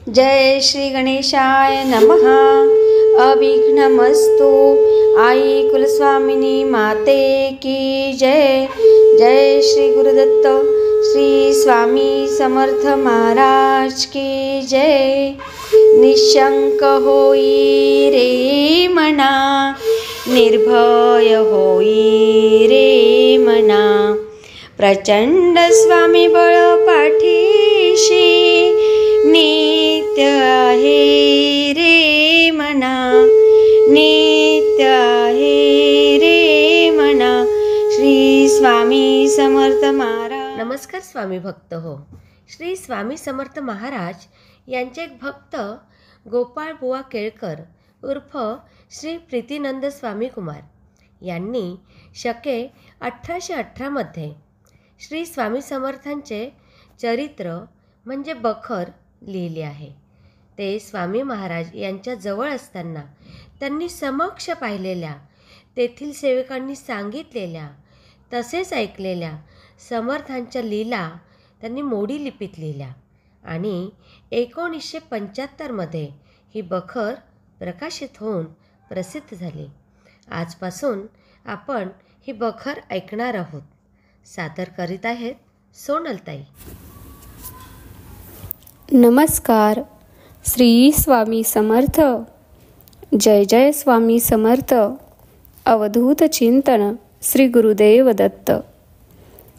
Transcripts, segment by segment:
जय श्री गणेशाय नमः। अविघ्नमस्तु। आई कुलस्वामिनी माते की जय। जय श्री गुरुदत्त श्री स्वामी समर्थ महाराज की जय। निशंक होई रे मना, निर्भय होई रे मना, प्रचंड स्वामी बळ पाठीशी, नित्य आहे रे मना, नित्य आहे रे मना। श्री स्वामी समर्थ महाराज। नमस्कार स्वामी भक्त हो। श्री स्वामी समर्थ महाराज यांचे एक भक्त गोपाळ बुवा केळकर उर्फ श्री प्रीतीनंद स्वामी कुमार यांनी शके 1818 मध्ये श्री स्वामी समर्थांचे चरित्र म्हणजे बखर लिहिले आहे। ते स्वामी महाराज यांच्या जवळ असताना त्यांनी समक्ष पाहिलेल्या, तेथील सेवकांनी सांगितलेल्या तसेच ऐकलेल्या समर्थांच्या लीला त्यांनी मोडी लिपीत लिहिल्या आणि 1975 मध्ये ही बखर प्रकाशित होऊन प्रसिद्ध झाली। आजपासून आपण ही बखर ऐकणार आहोत। सादर करीत आहेत सोनलताई। नमस्कार। श्री स्वामी समर्थ। जय जय स्वामी समर्थ। अवधूत चिंतन श्री गुरुदेव दत्त।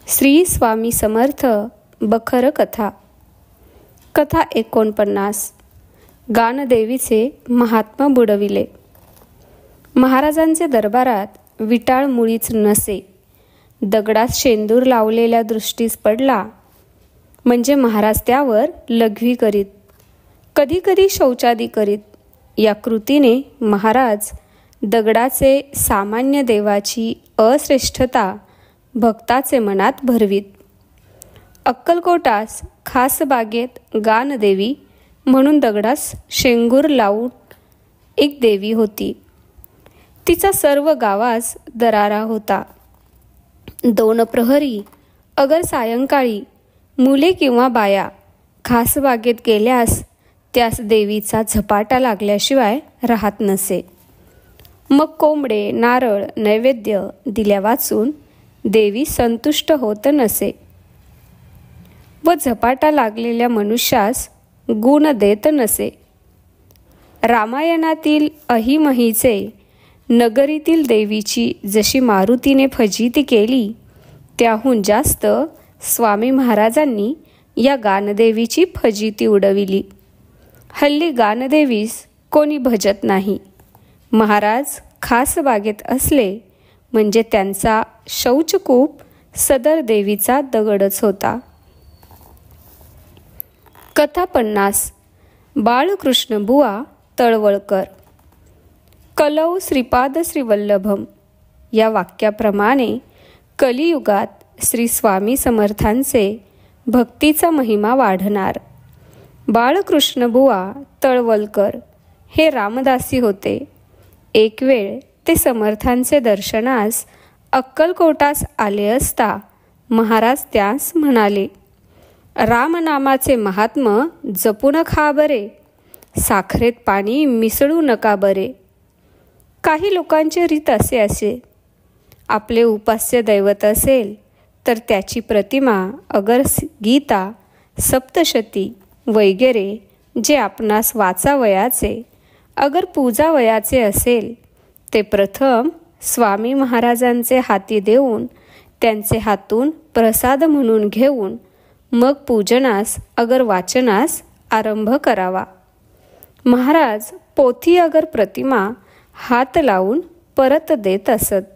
श्री स्वामी समर्थ बखर कथा। कथा 49। गानदेवीचे महात्मा बुडविले। महाराजांचे दरबारात विटाळ मुळीच नसे। दगडात शेंदूर लावलेल्या दृष्टीस पडला म्हणजे महाराज त्यावर लघवी करीत, कधी कधी शौचादी करीत। या कृतीने महाराज दगडाचे सामान्य देवाची अश्रेष्ठता भक्ताचे मनात भरवीत। अक्कलकोटास खास बागेत गानदेवी म्हणून दगडास शेंगूर लावून एक देवी होती। तिचा सर्व गावास दरारा होता। 2 प्रहरी अगर सायंकाळी मुले किंवा बाया खास बागेत गेल्यास त्यास देवीचा झपाटा लागल्याशिवाय राहत नसे। मग कोंबडे नारळ नैवेद्य दिल्या वाचून देवी संतुष्ट होत नसे व झपाटा लागलेल्या मनुष्यास गुण देत नसे। रामायणातील अहिमहीचे नगरीतील देवीची जशी मारुतीने फजिती केली त्याहून जास्त स्वामी महाराजांनी या गानदेवीची फजिती उडविली। हल्ली गानदेवीस कोणी भजत नाही। महाराज खास बागेत असले म्हणजे त्यांचा शौचकूप सदर देवीचा दगडच होता। कथा 50। बाळकृष्ण बुवा तळवळकर। कलौ श्रीपाद श्रीवल्लभम या वाक्याप्रमाणे कलियुगात श्री स्वामी समर्थांचे भक्तीचा महिमा वाढणार। बाळकृष्ण बुवा तळवलकर हे रामदासी होते। एक वेळ ते समर्थांचे दर्शनास अक्कलकोटास आले असता महाराज त्यास म्हणाले, रामनामाचे महात्म जपून खा बरे, साखरेत पाणी मिसळू नका बरे। काही लोकांचे रीत असे आपले उपास्य दैवत असेल तर त्याची प्रतिमा अगर गीता सप्तशती वगैरे जे आपणास वाचावयाचे अगर पूजावयाचे असेल ते प्रथम स्वामी महाराजांचे हाती देऊन त्यांचे हातून प्रसाद म्हणून घेऊन मग पूजनास अगर वाचनास आरंभ करावा। महाराज पोथी अगर प्रतिमा हात लावून परत देत असत।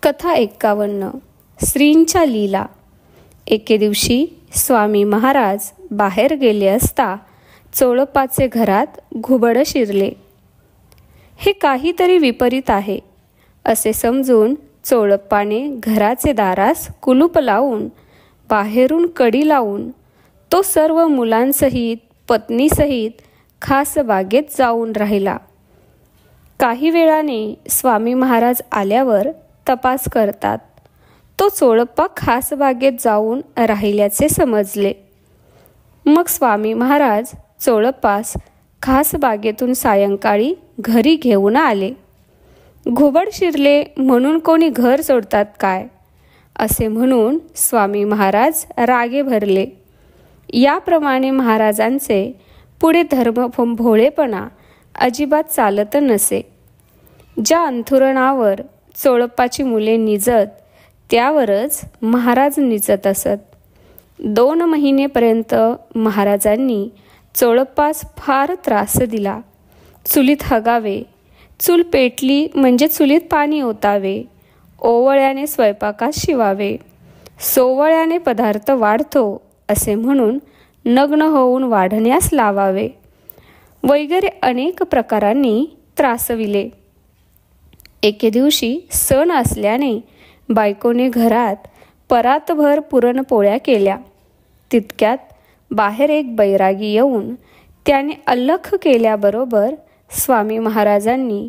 कथा 51। श्रींच्या लीला। एके दिवशी स्वामी महाराज बाहेर गेले असता चोळप्पाचे घरात घुबड शिरले। हे काहीतरी विपरीत आहे असे समजून चोळप्पाने घराचे दारास कुलूप लावून बाहेरून कडी लावून तो सर्व मुलांसहित पत्नीसहित खास बागेत जाऊन राहिला। काही वेळाने स्वामी महाराज आल्यावर तपास करतात तो चोळप्पा खास बागेत जाऊन राहिल्याचे समजले। मग स्वामी महाराज चोळप्पास खास बागेतून सायंकाळी घरी घेऊन आले. घुबड शिरले म्हणून कोणी घर सोडतात काय, असे म्हणून स्वामी महाराज रागे भरले. याप्रमाणे महाराजांचे पुढे धर्म भोळेपणा अजिबात चालत नसे. ज्या अंथुरणावर चोळप्पाची मुले निजत त्यावरच महाराज निजत असत. 2 महिनेपर्यंत महाराजांनी चोळप्पास फार त्रास दिला. चुलीत हगावे, चूल पेटली म्हणजे चुलीत पाणी ओतावे, ओवळ्याने स्वयंपाकात शिवावे, सोवळ्याने पदार्थ वाढतो असे म्हणून नग्न होऊन वाढण्यास लावावे वगैरे अनेक प्रकारांनी त्रासविले. एके दिवशी सण असल्याने बायकोने घरात परातभर पुरणपोळ्या केल्या. तितक्यात बाहेर एक बैरागी येऊन त्याने अल्लख केल्याबरोबर स्वामी महाराजांनी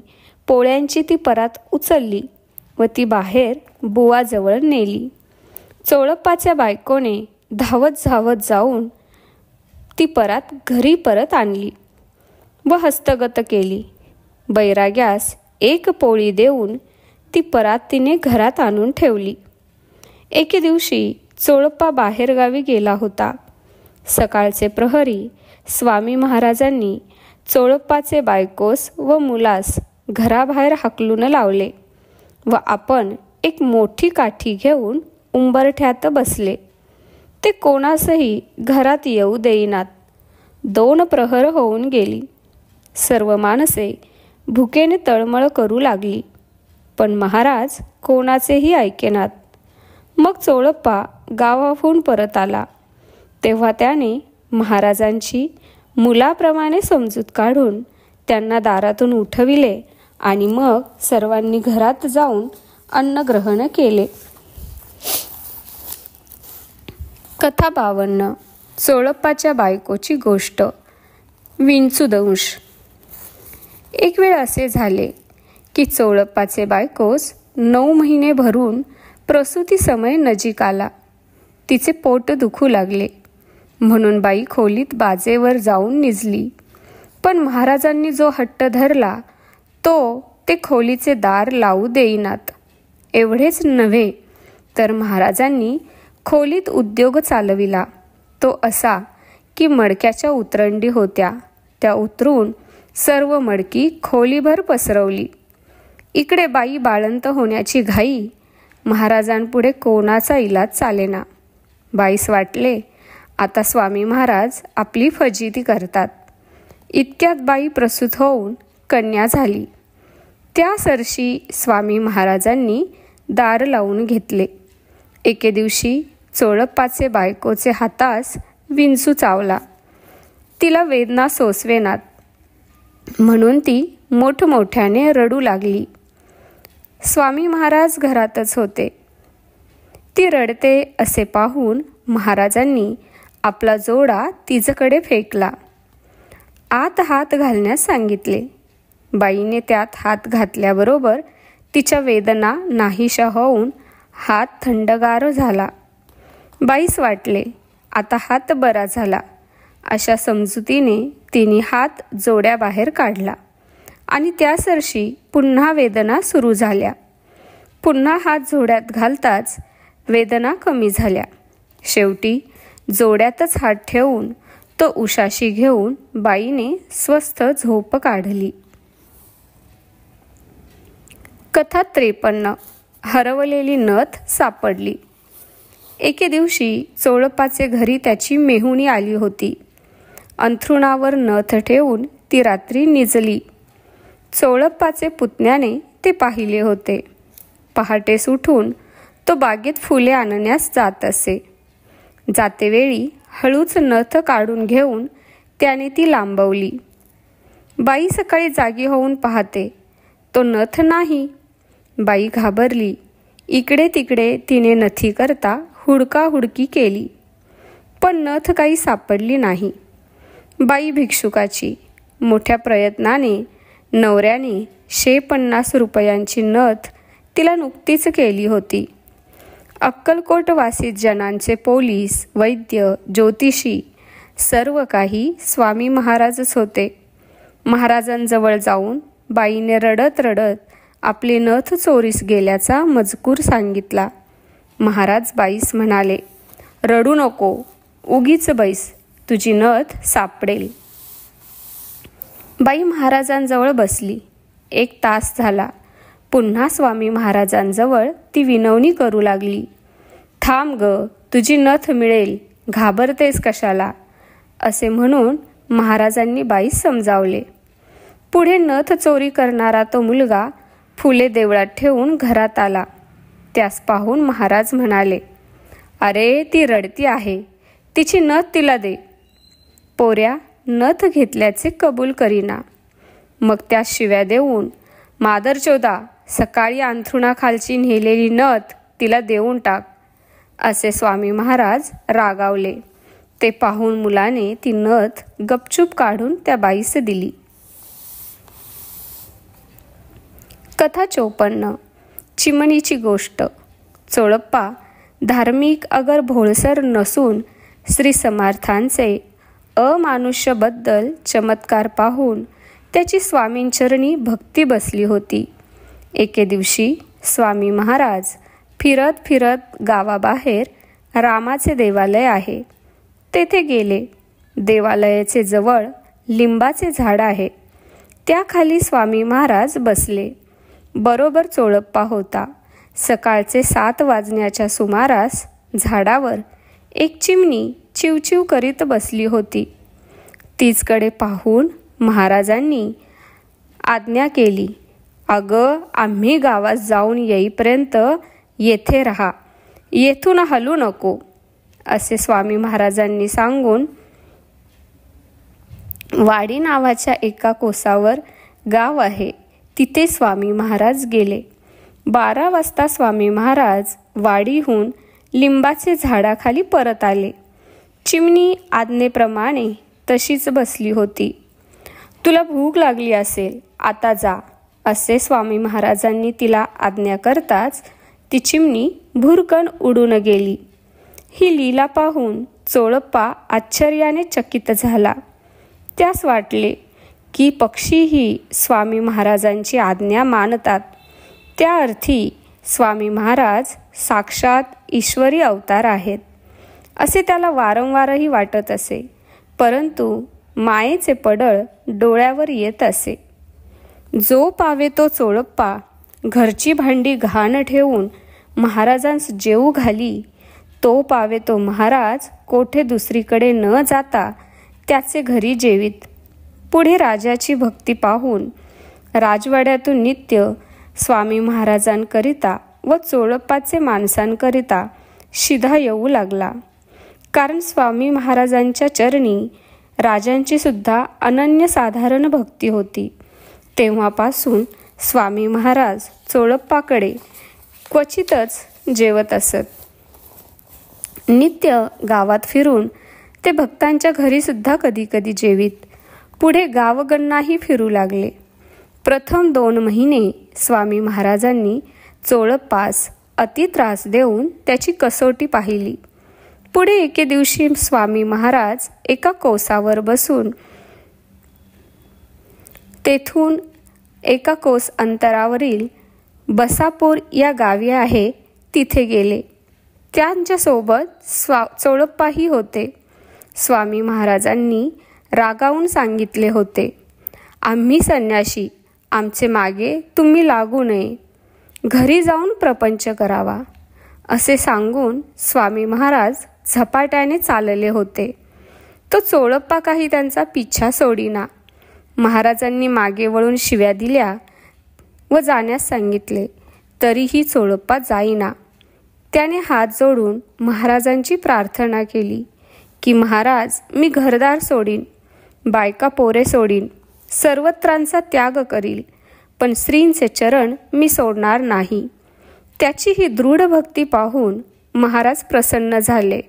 पोळ्यांची ती परात उचलली व ती बाहेर बुवाजवळ नेली. चोळप्पाच्या बायकोने धावत जाऊन ती परात घरी परत आणली व हस्तगत केली. बैराग्यास 1 पोळी देऊन ती परात तिने घरात आणून ठेवली. एके दिवशी चोळप्पा बाहेरगावी गेला होता. सकाळचे प्रहरी स्वामी महाराजांनी चोळप्पाचे बायकोस व मुलास घराबाहेर हाकलून लावले व आपण एक मोठी काठी घेऊन उंबरठ्यात बसले. ते कोणासही घरात येऊ देईनात. 2 प्रहर होऊन गेली. सर्व माणसे भुकेने तळमळ करू लागली, पण महाराज कोणाचेही ऐकेनात. मग चोळप्पा गावाहून परत आला. तेव्हा त्याने महाराजांची मुलाप्रमाणे समजूत काढून त्यांना दारातून उठविले आणि मग सर्वांनी घरात जाऊन अन्न ग्रहण केले. कथा 52. चोळप्पाच्या बायकोची गोष्ट. विंचूदंश. एक वेळ असे झाले की चोळप्पाचे बायकोस 9 महिने भरून प्रसूती समय नजीक आला. तिचे पोट दुखू लागले म्हणून बाई खोलीत बाजेवर जाऊन निजली. पण महाराजांनी जो हट्ट धरला तो ते खोलीचे दार लावू देईनात. एवढेच नव्हे तर महाराजांनी खोलीत उद्योग चालविला. तो असा की मडक्याच्या उतरंडी होत्या, त्या उतरून सर्व मडकी खोलीभर पसरवली. इकडे बाई बाळंत होण्याची घाई. महाराजांपुढे कोणाचा इलाज चालेना. बाईस वाटले आता स्वामी महाराज आपली फजिती करतात. इतक्यात बाई प्रसूत होऊन कन्या झाली. त्या सरशी स्वामी महाराजांनी दार लावून घेतले. एके दिवशी चोळप्पाचे बायकोचे हातास विंचू चावला. तिला वेदना सोसवेनात म्हणून ती मोठमोठ्याने रडू लागली. स्वामी महाराज घरातच होते. ती रडते असे पाहून महाराजांनी आपला जोडा तिच्याकडे फेकला. आत हात घालण्यास सांगितले. बाईने त्यात हात घातल्याबरोबर तिच्या वेदना नाहीशा होऊन हात थंडगार झाला. बाईस वाटले आता हात बरा झाला. अशा समजुतीने तिने हात जोड्याबाहेर काढला आणि त्या सरशी पुन्हा वेदना सुरू झाल्या. पुन्हा हात जोड्यात घालताच वेदना कमी झाल्या. शेवटी जोड्यातच हात ठेवून तो उशाशी घेऊन बाईने स्वस्थ झोप काढली. कथा 53. हरवलेली नथ सापडली. एके दिवशी चोळप्पाचे घरी त्याची मेहुणी आली होती. अंथरुणावर नथ ठेवून ती रात्री निजली. चोळप्पाचे पुतण्याने ते पाहिले होते. पहाटेस उठून तो बागेत फुले आणण्यास जात असे. जातेवेळी हळूच नथ काढून घेऊन त्याने ती लांबवली. बाई सकाळी जागी होऊन पाहते, तो नथ नाही. बाई घाबरली. इकडे तिकडे तिने नथी करता हुडकाहुडकी केली, पण नथ काही सापडली नाही. बाई भिक्षुकाची. मोठ्या प्रयत्नाने नवऱ्याने 150 रुपयांची नथ तिला नुकतीच केली होती. अक्कलकोट वासित जनांचे पोलीस, वैद्य, ज्योतिषी सर्व काही स्वामी महाराजच होते. महाराजांजवळ जाऊन बाईने रडत रडत आपले नथ चोरीस गेल्याचा मजकूर सांगितला. महाराज बाईस म्हणाले, रडू नको, उगीच बैस, तुझी नथ सापडेल. बाई महाराजांजवळ बसली. 1 तास झाला. पुन्हा स्वामी महाराजांजवळ ती विनवणी करू लागली. थांब ग, तुझी नथ मिळेल, घाबरतेस कशाला, असे म्हणून महाराजांनी बाईस समजावले. पुढे नथ चोरी करणारा तो मुलगा फुले देवळात ठेवून घरात आला. त्यास पाहून महाराज म्हणाले, अरे ती रडती आहे, तिची नथ तिला दे. पोऱ्या नथ घेतल्याचे कबूल करीना. मग त्या शिव्या देऊन, मादरचोदा, सकाळी अंथरुणाखालची नेलेली नथ तिला देऊन टाक, असे स्वामी महाराज रागावले. ते पाहून मुलाने ती नथ गपचूप काढून त्या बाईस दिली. कथा 54. चिमणीची गोष्ट. चोळप्पा धार्मिक अगर भोळसर नसून श्री समर्थांचे अमानुष्यबद्दल चमत्कार पाहून त्याची स्वामींचरणी भक्ती बसली होती. एके दिवशी स्वामी महाराज फिरत फिरत गावाबाहेर रामाचे देवालय आहे तेथे गेले. देवालयाचे जवळ लिंबाचे झाड आहे. त्याखाली स्वामी महाराज बसले. बरोबर चोळप्पा होता. सकाळचे 7 वाजण्याच्या सुमारास झाडावर एक चिमणी चिवचिव करीत बसली होती. तीचकडे पाहून महाराजांनी आज्ञा केली, अगं, आम्ही गावात जाऊन येईपर्यंत येथे राहा, येथून हलू नको, असे स्वामी महाराजांनी सांगून वाडी नावाच्या एका कोसावर गाव आहे तिथे स्वामी महाराज गेले. 12 वाजता स्वामी महाराज वाडीहून लिंबाचे झाडाखाली परत आले. चिमणी आज्ञेप्रमाणे तशीच बसली होती. तुला भूक लागली असेल, आता जा, असे स्वामी महाराजांनी तिला आज्ञा करताच ती चिमणी भुरकन उडून गेली. ही लीला पाहून चोळप्पा आश्चर्याने चकित झाला. त्यास वाटले की पक्षीही स्वामी महाराजांची आज्ञा मानतात, त्या अर्थी स्वामी महाराज साक्षात ईश्वरी अवतार आहेत, असे त्याला वारंवारही वाटत असे. परंतु मायेचे पडळ डोळ्यावर येत असे. जो पावे तो चोळप्पा घरची भांडी घाण ठेवून महाराजांस जेवू घाली, तो पावे तो महाराज कोठे दुसरीकडे न जाता त्याचे घरी जेवीत. पुढे राजाची भक्ती पाहून राजवाड्यातून नित्य स्वामी महाराजांकरिता व चोळप्पाचे माणसांकरिता शिधा येऊ लागला. कारण स्वामी महाराजांच्या चरणी राजांची सुद्धा अनन्यसाधारण भक्ती होती. तेव्हापासून स्वामी महाराज चोळप्पाकडे क्वचितच जेवत असत. नित्य गावात फिरून ते भक्तांच्या घरीसुद्धा कधी कधी जेवीत. पुढे गावगणनाही फिरू लागले. प्रथम 2 महिने स्वामी महाराजांनी चोळप्पास अति त्रास देऊन त्याची कसोटी पाहिली. पुढे एके दिवशी स्वामी महाराज एका कोसावर बसून तेथून एका कोस अंतरावरील बसापूर या गावी आहे तिथे गेले. त्यांच्यासोबत चोळप्पाही होते. स्वामी महाराजांनी रागावून सांगितले होते, आम्ही संन्याशी, आमचे मागे तुम्ही लागू नये, घरी जाऊन प्रपंच करावा, असे सांगून स्वामी महाराज झपाट्याने चालले होते. तो चोळप्पा काही त्यांचा पिच्छा सोडीना. महाराजांनी मागे वळून शिव्या दिल्या व जाण्यास सांगितले, तरीही चोळप्पा जाईना. त्याने हात जोडून महाराजांची प्रार्थना केली की महाराज, मी घरदार सोडीन, बायका पोरे सोडीन, सर्वत्रांचा त्याग करील, पण श्रींचे चरण मी सोडणार नाही. त्याची ही दृढ भक्ती पाहून महाराज प्रसन्न झाले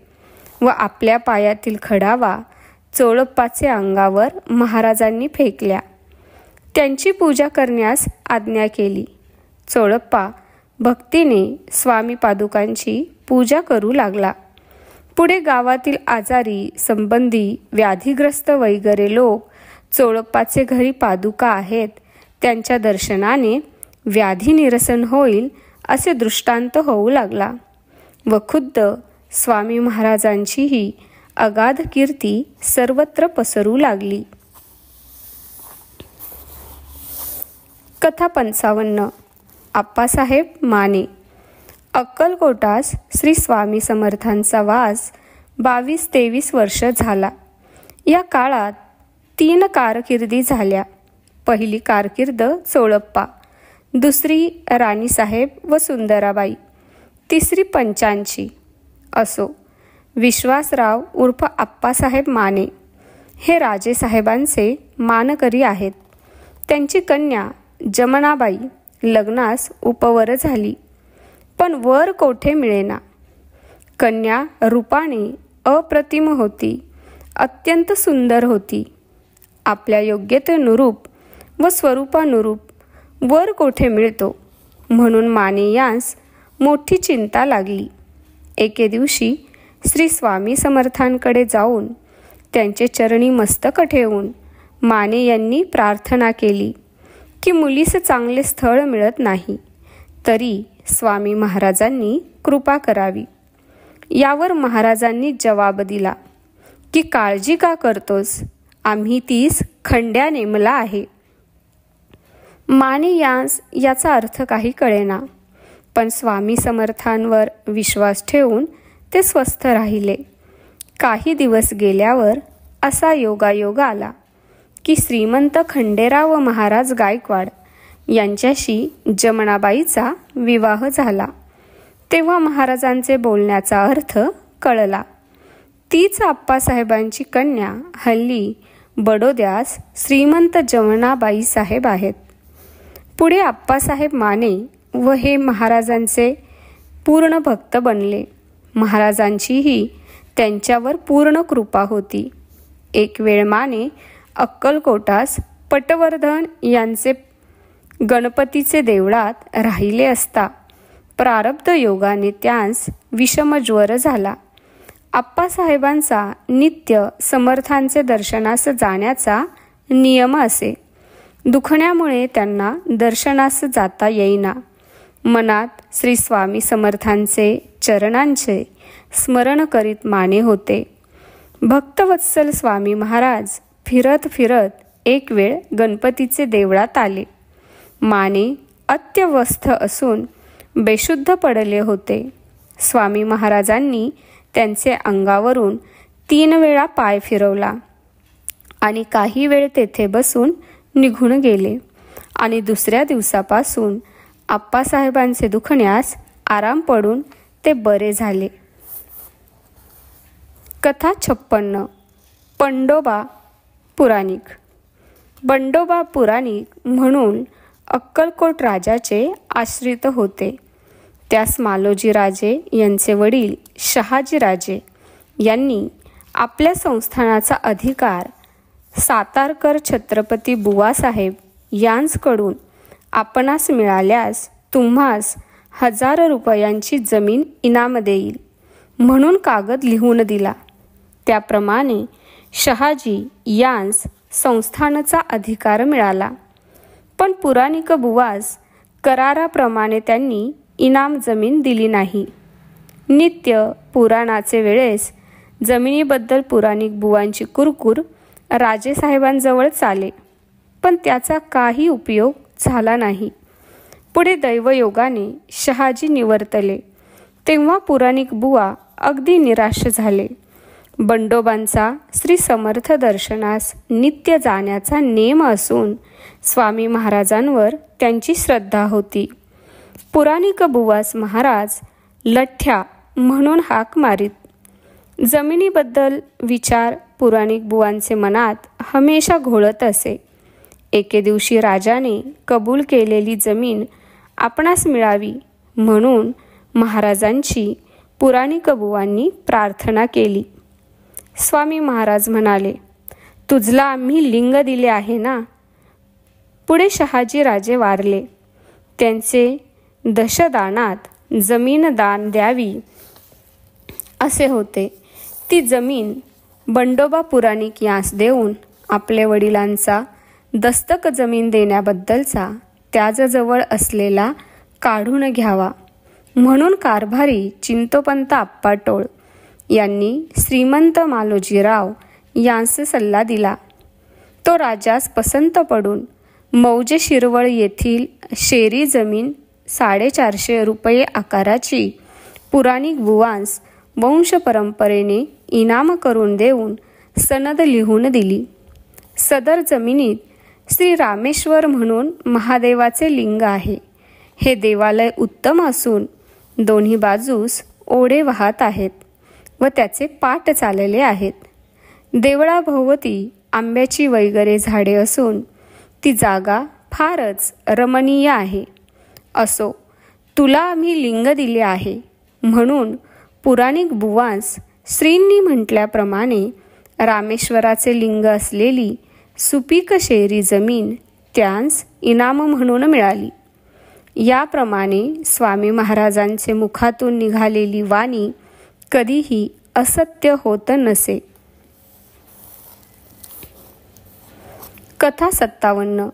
व आपल्या पायातील खडावा चोळप्पाचे अंगावर महाराजांनी फेकल्या. त्यांची पूजा करण्यास आज्ञा केली. चोळप्पा भक्तीने स्वामी पादुकांची पूजा करू लागला. पुढे गावातील आजारी, संबंधी, व्याधिग्रस्त वगैरे लोक चोळप्पाचे घरी पादुका आहेत, त्यांच्या दर्शनाने व्याधी निरसन होईल असे दृष्टांत होऊ लागला व खुद्द स्वामी महाराजांचीही अगाध कीर्ती सर्वत्र पसरू लागली. कथा 55. आप्पासाहेब माने. अक्कलकोटास श्री स्वामी समर्थांचा वास 22-23 वर्ष झाला. या काळात 3 कारकिर्दी झाल्या. पहिली कारकीर्द चोळप्पा, दुसरी राणीसाहेब व सुंदराबाई, तिसरी पंचांची. असो, विश्वासराव उर्फ आप्पासाहेब माने हे राजेसाहेबांचे मानकरी आहेत. त्यांची कन्या जमनाबाई लग्नास उपवर झाली, पण वर कोठे मिळेना. कन्या रूपाने अप्रतिम होती, अत्यंत सुंदर होती. आपल्या योग्यतेनुरूप व स्वरूपानुरूप वर कोठे मिळतो म्हणून माने यांस मोठी चिंता लागली. एके दिवशी श्री स्वामी समर्थांकडे जाऊन त्यांचे चरणी मस्तक ठेवून माने यांनी प्रार्थना केली की मुलीस चांगले स्थळ मिळत नाही, तरी स्वामी महाराजांनी कृपा करावी. यावर महाराजांनी जवाब दिला की काळजी का करतोस, आम्ही तीस खंड्या नेमला आहे. माने यांस याचा अर्थ काही कळेना, पण स्वामी समर्थांवर विश्वास ठेवून ते स्वस्थ राहिले. काही दिवस गेल्यावर असा योगायोग आला की श्रीमंत खंडेराव महाराज गायकवाड यांच्याशी जमनाबाईचा विवाह झाला. तेव्हा महाराजांचे बोलण्याचा अर्थ कळला. तीच आप्पासाहेबांची कन्या हल्ली बडोद्यास श्रीमंत जमनाबाई साहेब आहेत. पुढे आप्पासाहेब माने व हे महाराजांचे पूर्ण भक्त बनले. महाराजांचीही त्यांच्यावर पूर्ण कृपा होती. एक वेळ माने अक्कलकोटास पटवर्धन यांचे गणपतीचे देवळात राहिले असता प्रारब्ध योगाने त्यांस विषमज्वर झाला. आप्पासाहेबांचा नित्य समर्थांचे दर्शनास जाण्याचा नियम असे. दुखण्यामुळे त्यांना दर्शनास जाता येईना. मनात श्री स्वामी समर्थांचे चरणांचे स्मरण करीत माने होते. भक्तवत्सल स्वामी महाराज फिरत फिरत एक वेळ गणपतीचे देवळात आले. माने अत्यवस्थ असून बेशुद्ध पडले होते. स्वामी महाराजांनी त्यांचे अंगावरून 3 वेळा पाय फिरवला आणि काही वेळ तेथे बसून निघून गेले आणि दुसऱ्या दिवसापासून आप्पासाहेबांचे दुखण्यास आराम पडून ते बरे झाले. कथा 56. बंडोबा पुराणिक. बंडोबा पुराणिक म्हणून अक्कलकोट राजाचे आश्रित होते. त्यास मालोजी राजे यांचे वडील शहाजी राजे यांनी आपल्या संस्थानाचा अधिकार सातारकर छत्रपती बुवासाहेब यांकडून आपणास मिळाल्यास तुम्हास 1000 रुपयांची जमीन इनाम देईल म्हणून कागद लिहून दिला. त्याप्रमाणे शहाजी यांस संस्थानाचा अधिकार मिळाला. पण पुराणिक बुवास कराराप्रमाणे त्यांनी इनाम जमीन दिली नाही. नित्य पुराणाचे वेळेस जमिनीबद्दल पुराणिक बुवांची कुरकुर राजेसाहेबांजवळ चाले, पण त्याचा काही उपयोग झाला नाही. पुढे दैवयोगाने शहाजी निवर्तले तेव्हा पुराणिक बुवा अगदी निराश झाले. बंडोबांचा श्री समर्थ दर्शनास नित्य जाण्याचा नेम असून स्वामी महाराजांवर त्यांची श्रद्धा होती. पुराणिक बुवास महाराज लठ्ठ्या म्हणून हाक मारीत. जमिनीबद्दल विचार पुराणिक बुवांचे मनात हमेशा घोळत असे. एके दिवशी राजाने कबूल केलेली जमीन आपणास मिळावी म्हणून महाराजांची पुराणिक बुवांनी प्रार्थना केली. स्वामी महाराज म्हणाले, तुझला आम्ही लिंग दिले आहे ना. पुढे शहाजी राजे वारले. त्यांचे दशदानात जमीन दान द्यावी असे होते. ती जमीन बंडोबा पुराणिक यांस देऊन आपल्या वडिलांचा दस्तक जमीन देण्याबद्दलचा त्याजवळ असलेला काढून घ्यावा म्हणून कारभारी चिंतोपंत आप्पाटोळ यांनी श्रीमंत मालोजीराव यांस सल्ला दिला. तो राजास पसंत पडून मौजे शिरवळ येथील शेरी जमीन 450 रुपये आकाराची पुराणिक बुवांस वंश परंपरेने इनाम करून देऊन सनद लिहून दिली. सदर जमिनीत श्री रामेश्वर म्हणून महादेवाचे लिंग आहे. हे देवालय उत्तम असून दोन्ही बाजूस ओढे वाहत आहेत व त्याचे पाट चालले आहेत. देवळाभोवती आंब्याची वगैरे झाडे असून ती जागा फारच रमणीय आहे. असो, तुला आम्ही लिंग दिले आहे म्हणून पुराणिक बुवांस श्रींनी म्हटल्याप्रमाणे रामेश्वराचे लिंग असलेली सुपीक शेरी जमीन त्यांस इनाम म्हणून मिळाली. याप्रमाणे स्वामी महाराजांचे मुखातून निघालेली वाणी कधीही असत्य होत नसे. कथा 57.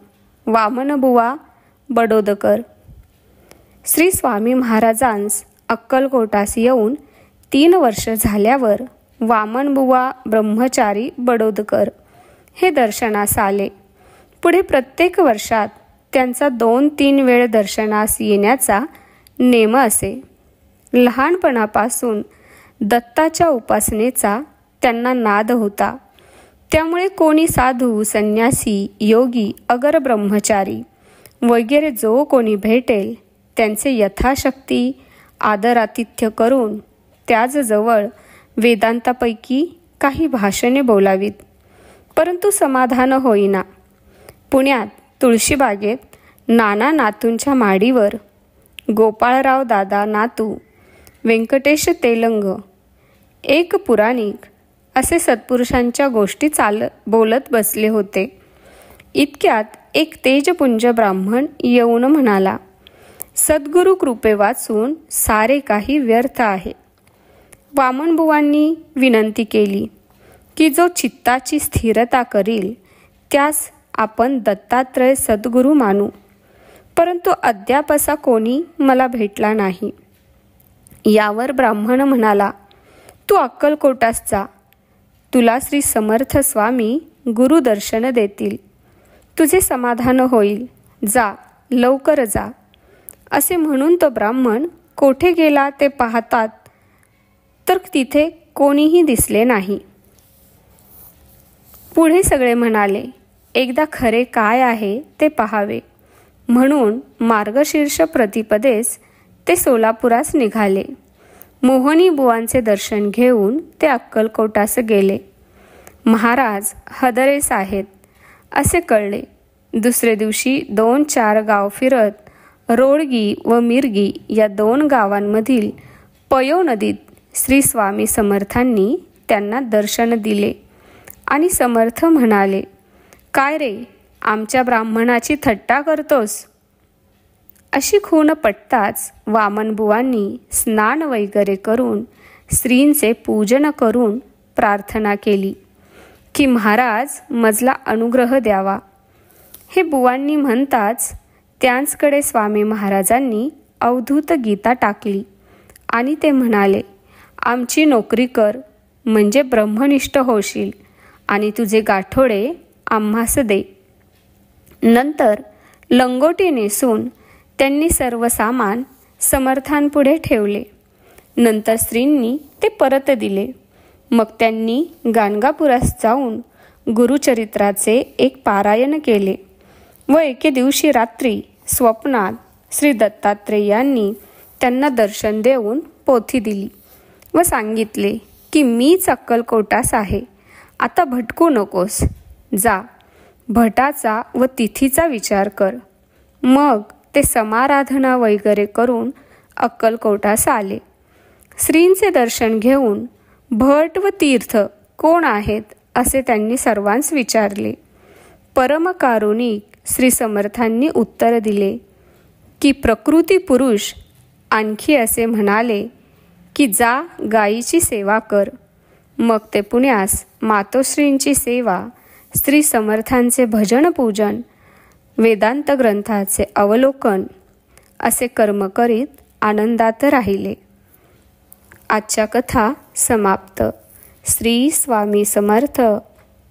वामनबुवा बडोदकर. श्री स्वामी महाराजांस अक्कलकोटास येऊन 3 वर्ष झाल्यावर वामनबुवा ब्रह्मचारी बडोदकर हे दर्शनास आले. पुढे प्रत्येक वर्षात त्यांचा 2-3 वेळ दर्शनास येण्याचा नेम असे. लहानपणापासून दत्ताच्या उपासनेचा त्यांना नाद होता. त्यामुळे कोणी साधू, संन्यासी, योगी, अगर ब्रह्मचारी वगैरे जो कोणी भेटेल त्यांचे यथाशक्ती आदरातिथ्य करून त्याजवळ वेदांतापैकी काही भाषणे बोलावीत. परंतु समाधान होईना. पुण्यात तुळशीबागेत नाना नातूंच्या माडीवर गोपाळराव दादा नातू, व्यंकटेश तेलंग, एक पुराणिक असे सत्पुरुषांच्या गोष्टी बोलत बसले होते. इतक्यात एक तेजपुंज ब्राह्मण येऊन म्हणाला, सद्गुरु कृपे वाचून सारे काही व्यर्थ आहे. वामनबुवांनी विनंती केली की जो चित्ताची स्थिरता करील त्यास आपण दत्तात्रय सद्गुरू मानू. परंतु अद्याप असा कोणी मला भेटला नाही. यावर ब्राह्मण म्हणाला, तू अक्कलकोटास जा. तुला श्री समर्थ स्वामी गुरुदर्शन देतील. तुझे समाधान होईल. जा, लवकर जा. असे म्हणून तो ब्राह्मण कोठे गेला ते पाहतात तर तिथे कोणीही दिसले नाही. पुढे सगळे म्हणाले, एकदा खरे काय आहे ते पाहावे. म्हणून मार्गशीर्ष प्रतिपदेस ते सोलापुरास निघाले. मोहनी बुवांचे दर्शन घेऊन ते अक्कलकोटास गेले. महाराज हदरेस आहेत असे कळले. दुसरे दिवशी 2-4 गाव फिरत रोडगी व मिरगी या 2 गावांमधील पयो नदीत श्री स्वामी समर्थांनी त्यांना दर्शन दिले आणि समर्थ म्हणाले, काय रे, आमच्या ब्राह्मणाची थट्टा करतोस? अशी खूण पटताच वामनबुवांनी स्नान वगैरे करून श्रींचे पूजन करून प्रार्थना केली की महाराज मजला अनुग्रह द्यावा. हे बुवांनी म्हणताच त्यांचकडे स्वामी महाराजांनी अवधूत गीता टाकली आणि ते म्हणाले, आमची नोकरी कर म्हणजे ब्रह्मनिष्ठ होशील आणि तुझे गाठोडे आम्हास दे. नंतर लंगोटी नेसून त्यांनी सर्व सामान समर्थांपुढे ठेवले. नंतर श्रींनी ते परत दिले. मग त्यांनी गाणगापुरास जाऊन गुरुचरित्राचे एक पारायण केले व एके दिवशी रात्री स्वप्नात श्री दत्तात्रेयांनी त्यांना दर्शन देऊन पोथी दिली व सांगितले की मीच अक्कलकोटास आहे. आता भटकू नकोस. जा, भटाचा व तिथीचा विचार कर. मग ते समाराधना वगैरे करून अक्कलकोटास आले. श्रींचे दर्शन घेऊन भट व तीर्थ कोण आहेत असे त्यांनी सर्वांस विचारले. परमकारुणिक श्री समर्थांनी उत्तर दिले की प्रकृती पुरुष. आणखी असे म्हणाले की जा गायीची सेवा कर. मग ते पुण्यास मातोश्रींची सेवा, श्री समर्थांचे भजन पूजन, वेदांत ग्रंथाचे अवलोकन असे कर्म करीत आनंदात राहिले. आजच्या कथा समाप्त. श्री स्वामी समर्थ.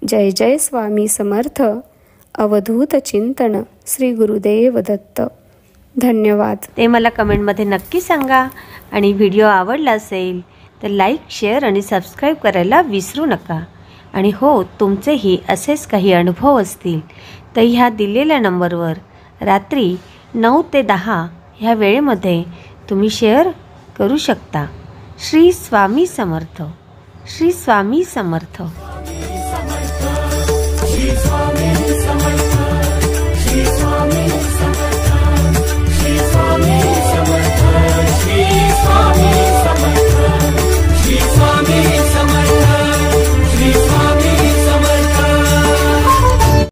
जय जय स्वामी समर्थ. अवधूत चिंतन. श्री गुरुदेव दत्त. धन्यवाद. ते मला कमेंटमध्ये नक्की सांगा. आणि व्हिडिओ आवडला असेल तर लाईक, शेअर आणि सबस्क्राईब करायला विसरू नका. आणि हो, तुमचेही असेच काही अनुभव असतील तर ह्या दिलेल्या नंबरवर रात्री 9 ते 10 ह्या वेळेमध्ये तुम्ही शेअर करू शकता. श्री स्वामी समर्थ. श्री स्वामी समर्थ.